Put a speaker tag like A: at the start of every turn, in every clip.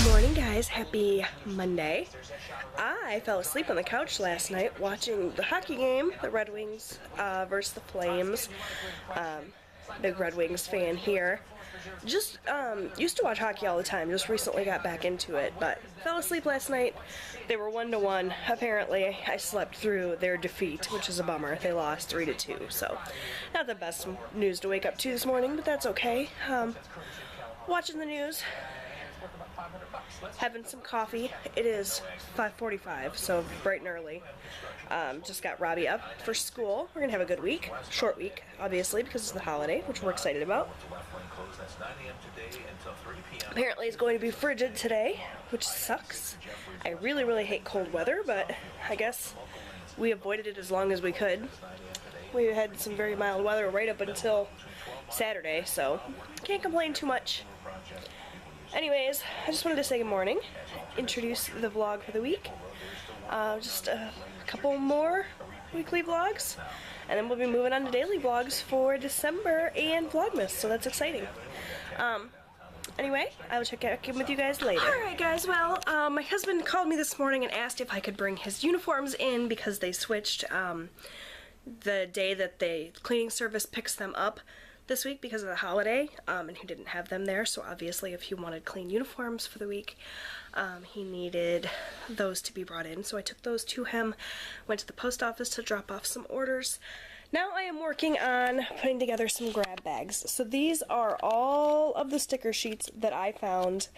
A: Morning guys, happy Monday. I fell asleep on the couch last night watching the hockey game, the Red Wings versus the Flames. Big Red Wings fan here. Just used to watch hockey all the time, just recently got back into it, but fell asleep last night. They were 1-1. Apparently I slept through their defeat, which is a bummer. They lost 3-2, so not the best news to wake up to this morning, but that's okay. Watching the news, having some coffee. It is 5:45, so bright and early. Just got Robbie up for school. We're gonna have a good week, short week, obviously, because it's the holiday, which we're excited about. Apparently it's going to be frigid today, which sucks. I really hate cold weather, but I guess we avoided it as long as we could. We had some very mild weather right up until Saturday, so can't complain too much. Anyways, I just wanted to say good morning, introduce the vlog for the week. Just a couple more weekly vlogs, and then we'll be moving on to daily vlogs for December and Vlogmas, so that's exciting. Anyway, I will check back in with you guys later. Alright guys, well, my husband called me this morning and asked if I could bring his uniforms in because they switched the day that the cleaning service picks them up this week because of the holiday, and he didn't have them there, so obviously if he wanted clean uniforms for the week, he needed those to be brought in. So I took those to him, went to the post office to drop off some orders. Now I am working on putting together some grab bags. So these are all of the sticker sheets that I found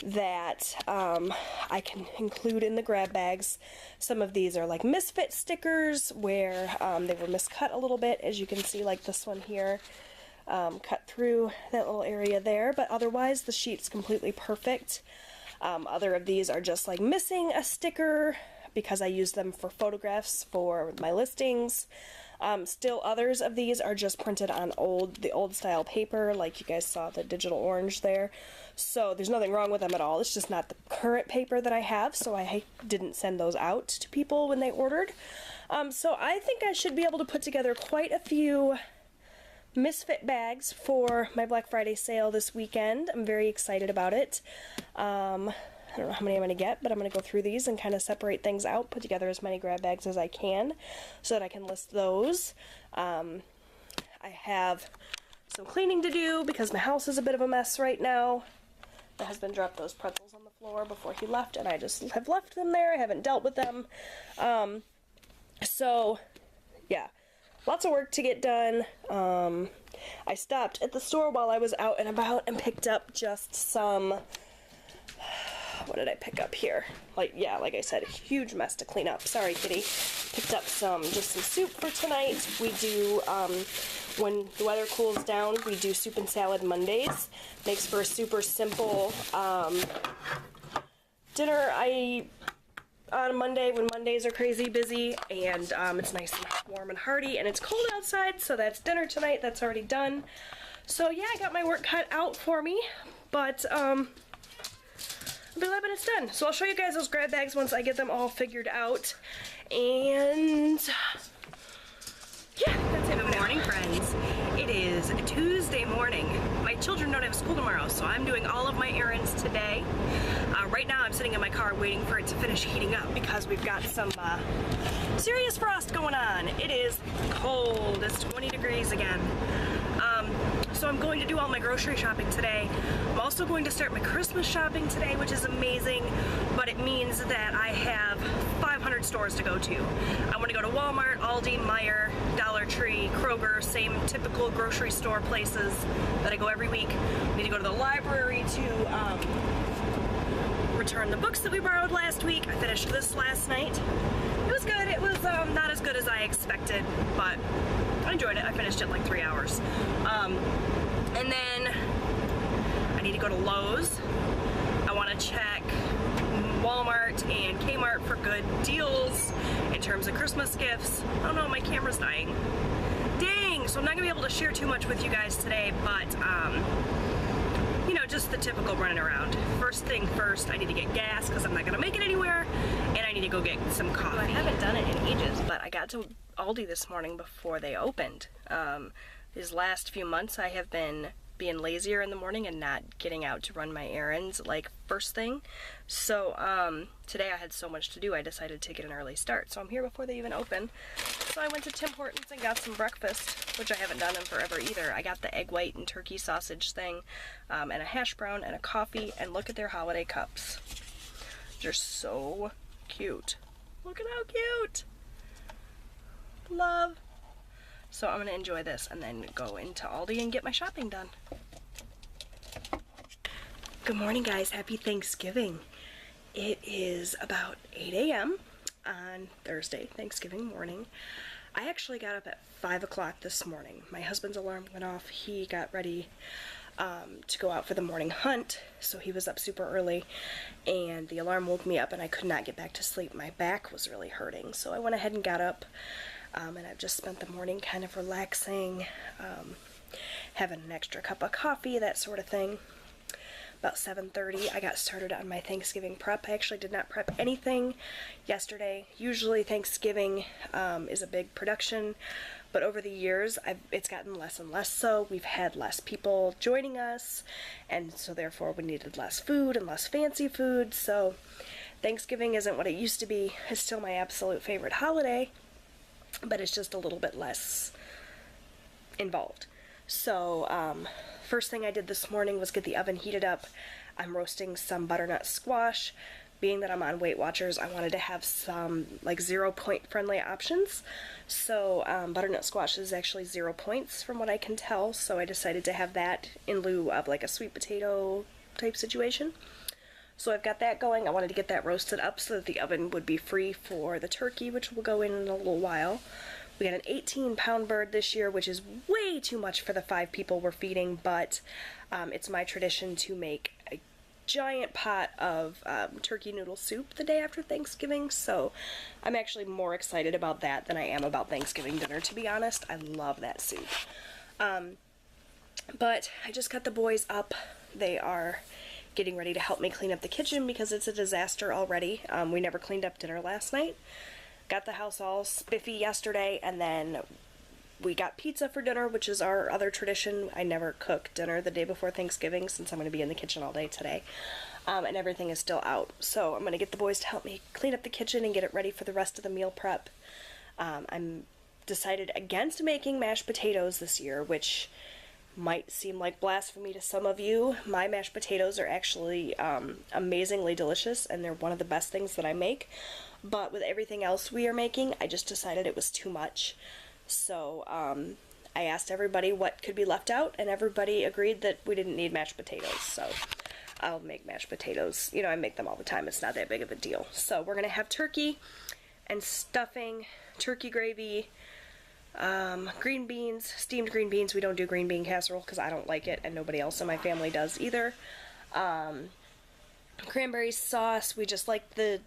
A: that I can include in the grab bags. Some of these are like misfit stickers where they were miscut a little bit, as you can see, like this one here. Cut through that little area there, but otherwise the sheet's completely perfect. Other of these are just like missing a sticker because I use them for photographs for my listings. Still others of these are just printed on the old style paper, like you guys saw the digital orange there. So there's nothing wrong with them at all. It's just not the current paper that I have, so I didn't send those out to people when they ordered. So I think I should be able to put together quite a few misfit bags for my Black Friday sale this weekend. I'm very excited about it. I don't know how many I'm going to get, but I'm going to go through these and kind of separate things out, put together as many grab bags as I can so that I can list those. I have some cleaning to do because my house is a bit of a mess right now. My husband dropped those pretzels on the floor before he left, and I just have left them there. I haven't dealt with them. So, yeah. Lots of work to get done. I stopped at the store while I was out and about and picked up just some, what did I pick up here? Like I said, a huge mess to clean up. Sorry, kitty. Picked up just some soup for tonight. We do, when the weather cools down, we do soup and salad Mondays. Makes for a super simple dinner. On Monday, when Mondays are crazy busy, and it's nice and warm and hearty, and it's cold outside, so that's dinner tonight. That's already done. So yeah, I got my work cut out for me, but I'm glad when it's done. So I'll show you guys those grab bags once I get them all figured out, and yeah, that's it. Good morning, friends. It is Tuesday morning. My children don't have school tomorrow, so I'm doing all of my errands today. Right now I'm sitting in my car waiting for it to finish heating up because we've got some serious frost going on. It is cold. It's 20 degrees again. So I'm going to do all my grocery shopping today. I'm also going to start my Christmas shopping today, which is amazing, but it means that I have 500 stores to go to. I want to go to Walmart, Aldi, Meijer, Dollar Tree, Kroger, same typical grocery store places that I go every week. I need to go to the library to return the books that we borrowed last week. I finished this last night. It was good. It was not as good as I expected, but I enjoyed it. I finished it in like 3 hours. And then I need to go to Lowe's. I want to check Walmart and Kmart for good deals in terms of Christmas gifts. Oh no, my camera's dying. Dang! So I'm not going to be able to share too much with you guys today, but you know, just the typical running around. First thing first, I need to get gas because I'm not going to make it anywhere, and I need to go get some coffee. I haven't done it in ages, but I got to Aldi this morning before they opened. These last few months I have been being lazier in the morning and not getting out to run my errands like first thing. So today I had so much to do, I decided to get an early start. So I'm here before they even open. So I went to Tim Hortons and got some breakfast, which I haven't done in forever either. I got the egg white and turkey sausage thing, and a hash brown and a coffee, and look at their holiday cups. They're so cute. Look at how cute! Love! So I'm gonna enjoy this and then go into Aldi and get my shopping done. Good morning, guys. Happy Thanksgiving. It is about 8 a.m. on Thursday, Thanksgiving morning. I actually got up at 5 o'clock this morning. My husband's alarm went off. He got ready to go out for the morning hunt, so he was up super early, and the alarm woke me up and I could not get back to sleep. My back was really hurting, so I went ahead and got up, and I've just spent the morning kind of relaxing, having an extra cup of coffee, that sort of thing. About 7:30, I got started on my Thanksgiving prep. I actually did not prep anything yesterday. Usually Thanksgiving is a big production, but over the years, it's gotten less and less so. We've had less people joining us, and so therefore we needed less food and less fancy food. So Thanksgiving isn't what it used to be. It's still my absolute favorite holiday, but it's just a little bit less involved. So first thing I did this morning was get the oven heated up. I'm roasting some butternut squash. Being that I'm on Weight Watchers, I wanted to have some like 0 point friendly options. So butternut squash is actually 0 points from what I can tell, so I decided to have that in lieu of like a sweet potato type situation. So I've got that going. I wanted to get that roasted up so that the oven would be free for the turkey, which will go in a little while. We got an 18-pound bird this year, which is way too much for the 5 people we're feeding, but it's my tradition to make a giant pot of turkey noodle soup the day after Thanksgiving, so I'm actually more excited about that than I am about Thanksgiving dinner, to be honest. I love that soup. But I just got the boys up. They are getting ready to help me clean up the kitchen because it's a disaster already. We never cleaned up dinner last night. Got the house all spiffy yesterday, and then we got pizza for dinner, which is our other tradition. I never cook dinner the day before Thanksgiving since I'm going to be in the kitchen all day today, and everything is still out. So I'm going to get the boys to help me clean up the kitchen and get it ready for the rest of the meal prep. I'm decided against making mashed potatoes this year, which might seem like blasphemy to some of you. My mashed potatoes are actually amazingly delicious, and they're one of the best things that I make. But with everything else we are making, I just decided it was too much. So I asked everybody what could be left out, and everybody agreed that we didn't need mashed potatoes. So I'll make mashed potatoes. You know, I make them all the time. It's not that big of a deal. So we're going to have turkey and stuffing, turkey gravy, green beans, steamed green beans. We don't do green bean casserole because I don't like it, and nobody else in my family does either. Cranberry sauce. We just like the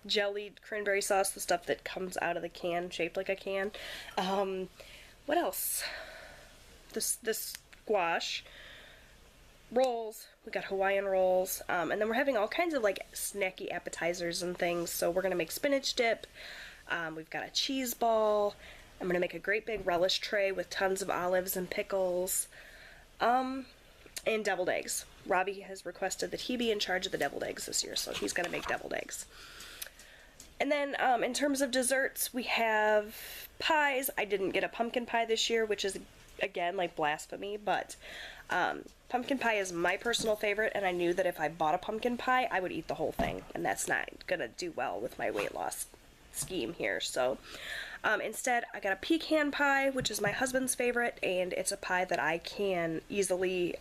A: jellied cranberry sauce, the stuff that comes out of the can, shaped like a can. What else? This squash. Rolls. We got Hawaiian rolls. And then we're having all kinds of like snacky appetizers and things. So we're going to make spinach dip. We've got a cheese ball. I'm going to make a great big relish tray with tons of olives and pickles. And deviled eggs. Robbie has requested that he be in charge of the deviled eggs this year, so he's going to make deviled eggs. And then in terms of desserts, we have pies. I didn't get a pumpkin pie this year, which is, again, like blasphemy, but pumpkin pie is my personal favorite, and I knew that if I bought a pumpkin pie, I would eat the whole thing, and that's not going to do well with my weight loss scheme here. So instead, I got a pecan pie, which is my husband's favorite, and it's a pie that I can easily,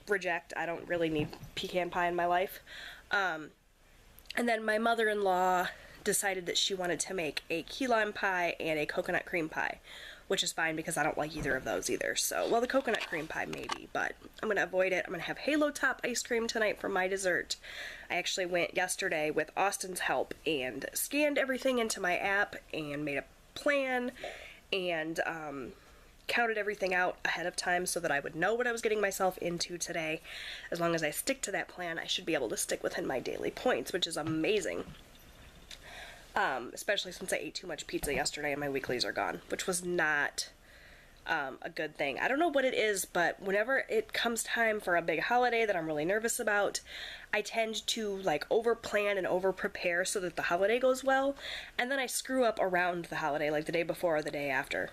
A: reject. I don't really need pecan pie in my life. And then my mother-in-law decided that she wanted to make a key lime pie and a coconut cream pie, which is fine because I don't like either of those either. So, well, the coconut cream pie maybe, but I'm going to avoid it. I'm going to have Halo Top ice cream tonight for my dessert. I actually went yesterday with Austin's help and scanned everything into my app and made a plan and counted everything out ahead of time so that I would know what I was getting myself into today. As long as I stick to that plan, I should be able to stick within my daily points, which is amazing. Especially since I ate too much pizza yesterday and my weeklies are gone, which was not a good thing. I don't know what it is, but whenever it comes time for a big holiday that I'm really nervous about, I tend to like over plan and over prepare so that the holiday goes well, and then I screw up around the holiday, like the day before or the day after.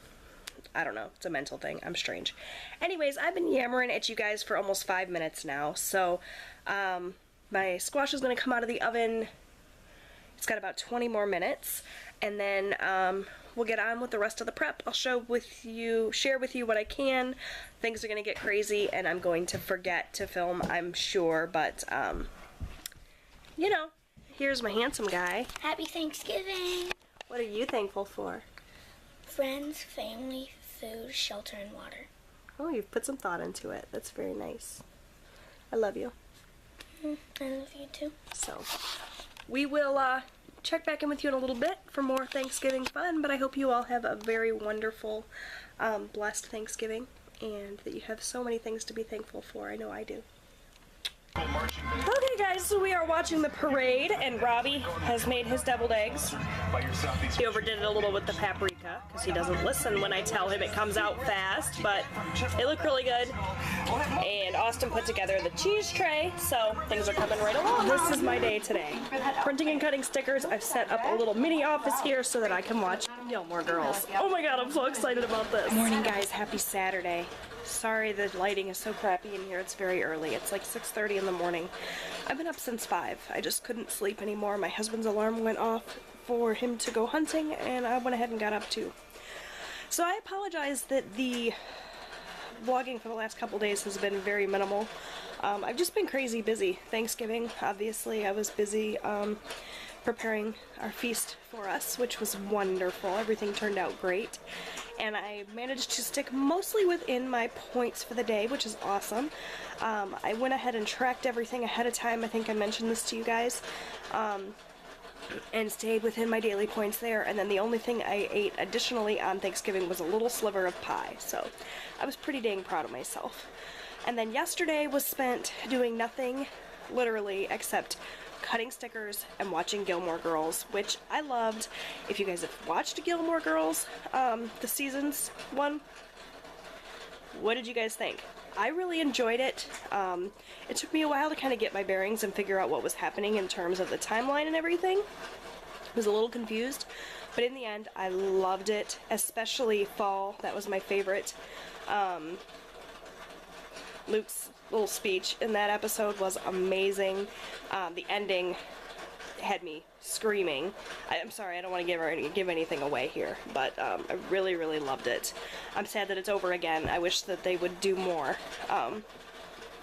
A: I don't know, it's a mental thing. I'm strange. Anyways, I've been yammering at you guys for almost 5 minutes now, so my squash is going to come out of the oven. It's got about 20 more minutes, and then we'll get on with the rest of the prep. I'll share with you what I can. Things are going to get crazy, and I'm going to forget to film, I'm sure, but, you know, here's my handsome guy.
B: Happy Thanksgiving!
A: What are you thankful for?
B: Friends, family, food, shelter, and water.
A: Oh, you've put some thought into it. That's very nice. I love you.
B: I love you too.
A: So, we will check back in with you in a little bit for more Thanksgiving fun, but I hope you all have a very wonderful, blessed Thanksgiving, and that you have so many things to be thankful for. I know I do. Okay guys, so we are watching the parade, and Robbie has made his deviled eggs. He overdid it a little with the paprika, because he doesn't listen when I tell him it comes out fast, but they look really good. And Austin put together the cheese tray, so things are coming right along. This is my day today. Printing and cutting stickers. I've set up a little mini office here so that I can watch Gilmore Girls. Oh my god, I'm so excited about this. Morning guys, happy Saturday. Sorry the lighting is so crappy in here. It's very early. It's like 6:30 in the morning. I've been up since 5. I just couldn't sleep anymore. My husband's alarm went off for him to go hunting, and I went ahead and got up too. So I apologize that the vlogging for the last couple days has been very minimal. I've just been crazy busy. Thanksgiving, obviously, I was busy preparing our feast for us, which was wonderful. Everything turned out great, and I managed to stick mostly within my points for the day, which is awesome. I went ahead and tracked everything ahead of time. I think I mentioned this to you guys, and stayed within my daily points there, and then the only thing I ate additionally on Thanksgiving was a little sliver of pie, so I was pretty dang proud of myself. And then yesterday was spent doing nothing, literally, except cutting stickers and watching Gilmore Girls, which I loved. If you guys have watched Gilmore Girls, the seasons one, what did you guys think? I really enjoyed it. It took me a while to kind of get my bearings and figure out what was happening in terms of the timeline and everything. I was a little confused, but in the end, I loved it, especially fall. That was my favorite. Luke's little speech in that episode was amazing. The ending had me screaming. I'm sorry, I don't want to give anything away here, but I really, really loved it. I'm sad that it's over again. I wish that they would do more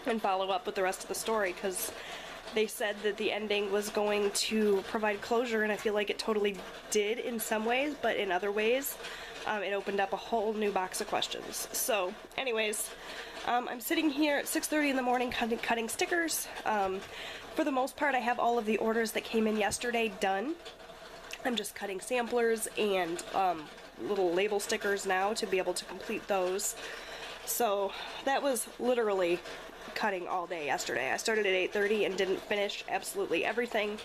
A: and follow up with the rest of the story, because they said that the ending was going to provide closure, and I feel like it totally did in some ways, but in other ways it opened up a whole new box of questions. So anyways, I'm sitting here at 6:30 in the morning cutting stickers. For the most part, I have all of the orders that came in yesterday done. I'm just cutting samplers and little label stickers now to be able to complete those. So that was literally cutting all day yesterday. I started at 8:30 and didn't finish absolutely everything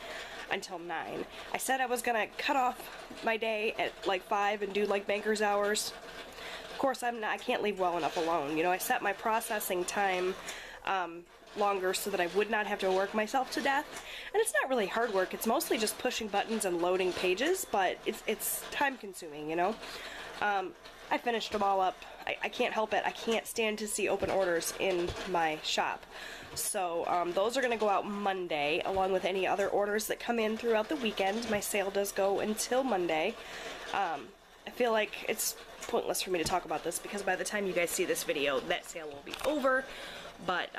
A: until 9. I said I was gonna cut off my day at like 5 and do like banker's hours. Of course, I can't leave well enough alone. You know, I set my processing time longer so that I would not have to work myself to death. And it's not really hard work. It's mostly just pushing buttons and loading pages, but it's time consuming, you know. I finished them all up. I can't help it. I can't stand to see open orders in my shop. So those are going to go out Monday, along with any other orders that come in throughout the weekend. My sale does go until Monday. I feel like it's pointless for me to talk about this, because by the time you guys see this video, that sale will be over. But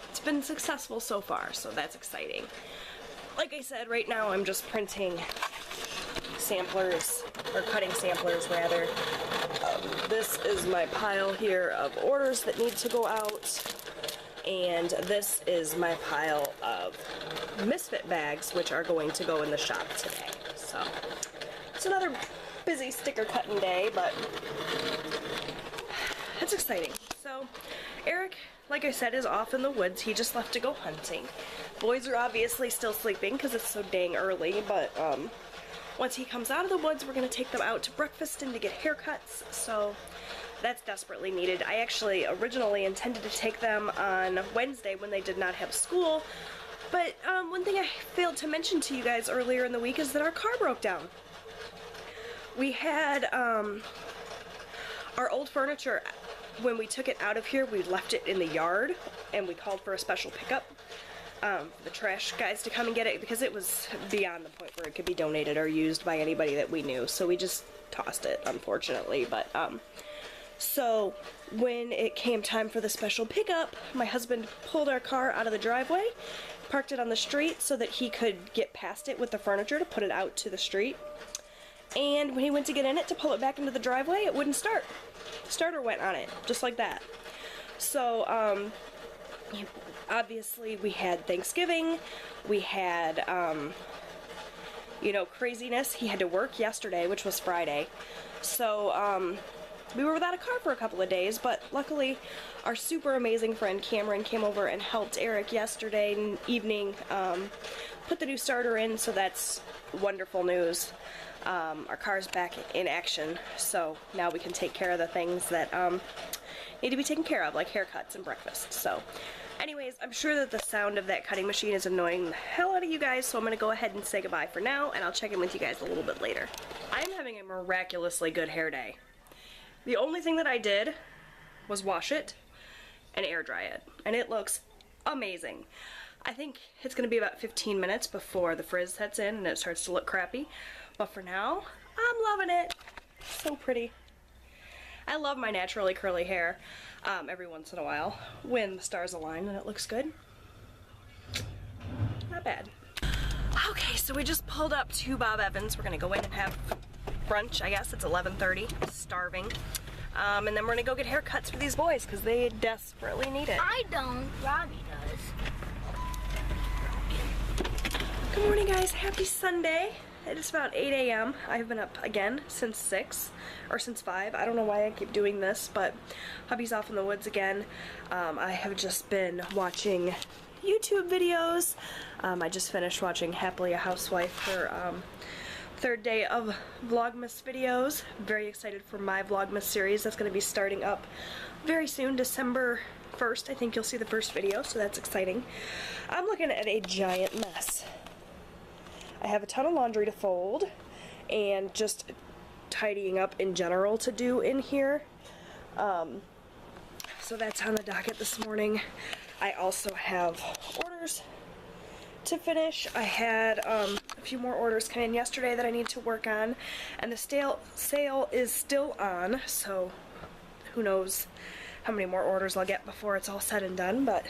A: it's been successful so far, so that's exciting. Like I said, right now I'm just printing samplers, or cutting samplers rather. This is my pile here of orders that need to go out, and this is my pile of misfit bags, which are going to go in the shop today. So it's another busy sticker cutting day, but it's exciting. So Eric, like I said, is off in the woods. He just left to go hunting. Boys are obviously still sleeping because it's so dang early, but once he comes out of the woods, we're going to take them out to breakfast and to get haircuts. So that's desperately needed. I actually originally intended to take them on Wednesday when they did not have school, but one thing I failed to mention to you guys earlier in the week is that our car broke down. We had our old furniture, when we took it out of here, we left it in the yard, and we called for a special pickup. The trash guys to come and get it because it was beyond the point where it could be donated or used by anybody that we knew, so we just tossed it, unfortunately. But so when it came time for the special pickup, my husband pulled our car out of the driveway, parked it on the street so that he could get past it with the furniture to put it out to the street, and when he went to get in it to pull it back into the driveway, it wouldn't start. The starter went on it, just like that. So obviously we had Thanksgiving, we had, you know, craziness. He had to work yesterday, which was Friday. So, we were without a car for a couple of days, but luckily our super amazing friend Cameron came over and helped Eric yesterday evening, put the new starter in, so that's wonderful news. Our car's back in action, so now we can take care of the things that, need to be taken care of, like haircuts and breakfast. So anyways, I'm sure that the sound of that cutting machine is annoying the hell out of you guys, so I'm gonna go ahead and say goodbye for now, and I'll check in with you guys a little bit later. I'm having a miraculously good hair day. The only thing that I did was wash it and air dry it, and it looks amazing. I think it's gonna be about 15 minutes before the frizz sets in and it starts to look crappy, but for now, I'm loving it. So pretty. I love my naturally curly hair every once in a while when the stars align and it looks good. Not bad. Okay, so we just pulled up to Bob Evans. We're gonna go in and have brunch, I guess. It's 11:30, starving. And then we're gonna go get haircuts for these boys because they desperately need it.
B: I don't. Robbie does.
A: Good morning, guys. Happy Sunday. It is about 8 a.m. I've been up again since 6, or since 5. I don't know why I keep doing this, but hubby's off in the woods again. I have just been watching YouTube videos. I just finished watching Happily a Housewife for third day of Vlogmas videos. Very excited for my Vlogmas series that's going to be starting up very soon, December 1st. I think you'll see the first video, so that's exciting. I'm looking at a giant mess. I have a ton of laundry to fold and just tidying up in general to do in here. So that's on the docket this morning. I also have orders to finish. I had a few more orders come in yesterday that I need to work on, and the sale is still on, so who knows how many more orders I'll get before it's all said and done, but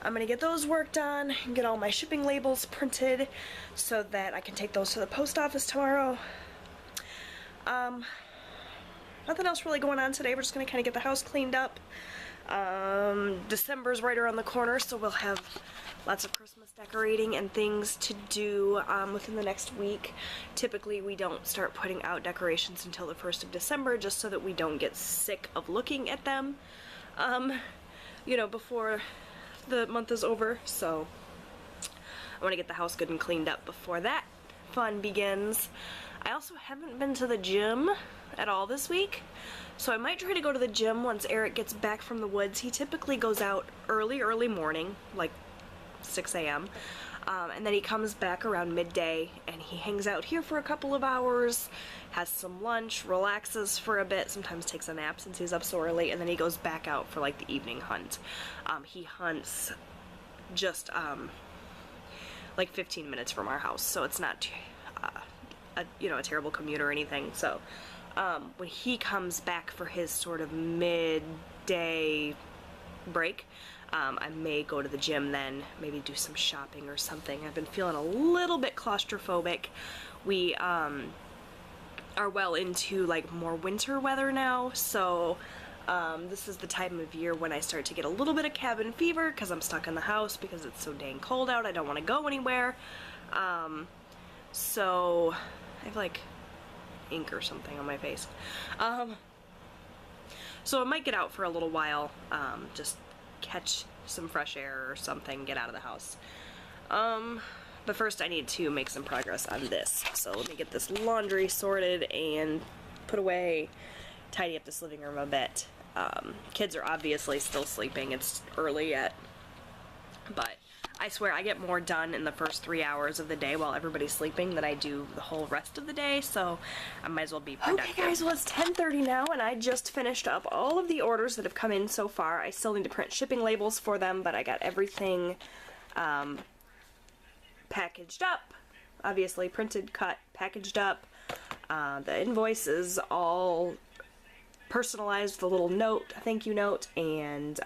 A: I'm gonna get those worked on and get all my shipping labels printed so that I can take those to the post office tomorrow. Nothing else really going on today. We're just gonna kind of get the house cleaned up. December's right around the corner, so we'll have lots of Christmas decorating and things to do within the next week. Typically we don't start putting out decorations until the 1st of December, just so that we don't get sick of looking at them, you know, before the month is over. So I want to get the house good and cleaned up before that fun begins. I also haven't been to the gym at all this week, so I might try to go to the gym once Eric gets back from the woods. He typically goes out early morning, like 6 a.m. And then he comes back around midday and he hangs out here for a couple of hours, has some lunch, relaxes for a bit, sometimes takes a nap since he's up so early, and then he goes back out for like the evening hunt. He hunts just like 15 minutes from our house, so it's not you know, a terrible commute or anything. So when he comes back for his sort of midday break, I may go to the gym then, maybe do some shopping or something. I've been feeling a little bit claustrophobic. We are well into like more winter weather now, so this is the time of year when I start to get a little bit of cabin fever because I'm stuck in the house because it's so dang cold out. I don't want to go anywhere. So I have like ink or something on my face. So I might get out for a little while, just catch some fresh air or something, get out of the house. But first I need to make some progress on this. So let me get this laundry sorted and put away tidy up this living room a bit. Kids are obviously still sleeping. It's early yet, but I swear I get more done in the first 3 hours of the day while everybody's sleeping than I do the whole rest of the day, so I might as well be productive. Okay guys, well it's 10:30 now and I just finished up all of the orders that have come in so far. I still need to print shipping labels for them, but I got everything packaged up, obviously printed, cut, packaged up. The invoice is all personalized, the little note, a thank you note, and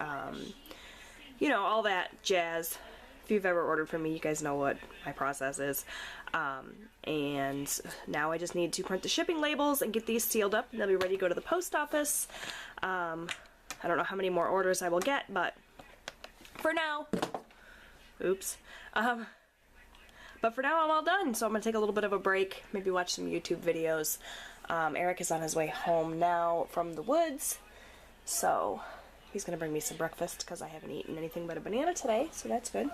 A: you know, all that jazz. If you've ever ordered from me, you guys know what my process is. And now I just need to print the shipping labels and get these sealed up, and they'll be ready to go to the post office. I don't know how many more orders I will get, but for now, oops. But for now I'm all done, so I'm gonna take a little bit of a break, maybe watch some YouTube videos. Eric is on his way home now from the woods, so he's gonna bring me some breakfast because I haven't eaten anything but a banana today, so that's good.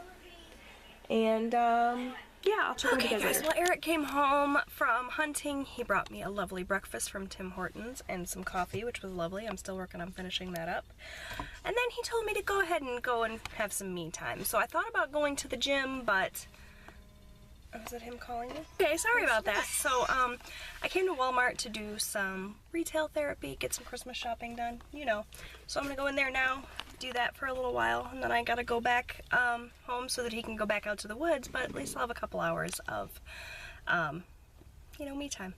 A: And yeah, I'll check with you guys later. Well, Eric came home from hunting. He brought me a lovely breakfast from Tim Hortons and some coffee, which was lovely. I'm still working on finishing that up. And then he told me to go ahead and go and have some me time. So I thought about going to the gym, but was it him calling me? Okay, sorry about that. So, I came to Walmart to do some retail therapy, get some Christmas shopping done, you know. So I'm gonna go in there now, do that for a little while, and then I gotta go back home so that he can go back out to the woods, but at least I'll have a couple hours of, you know, me time.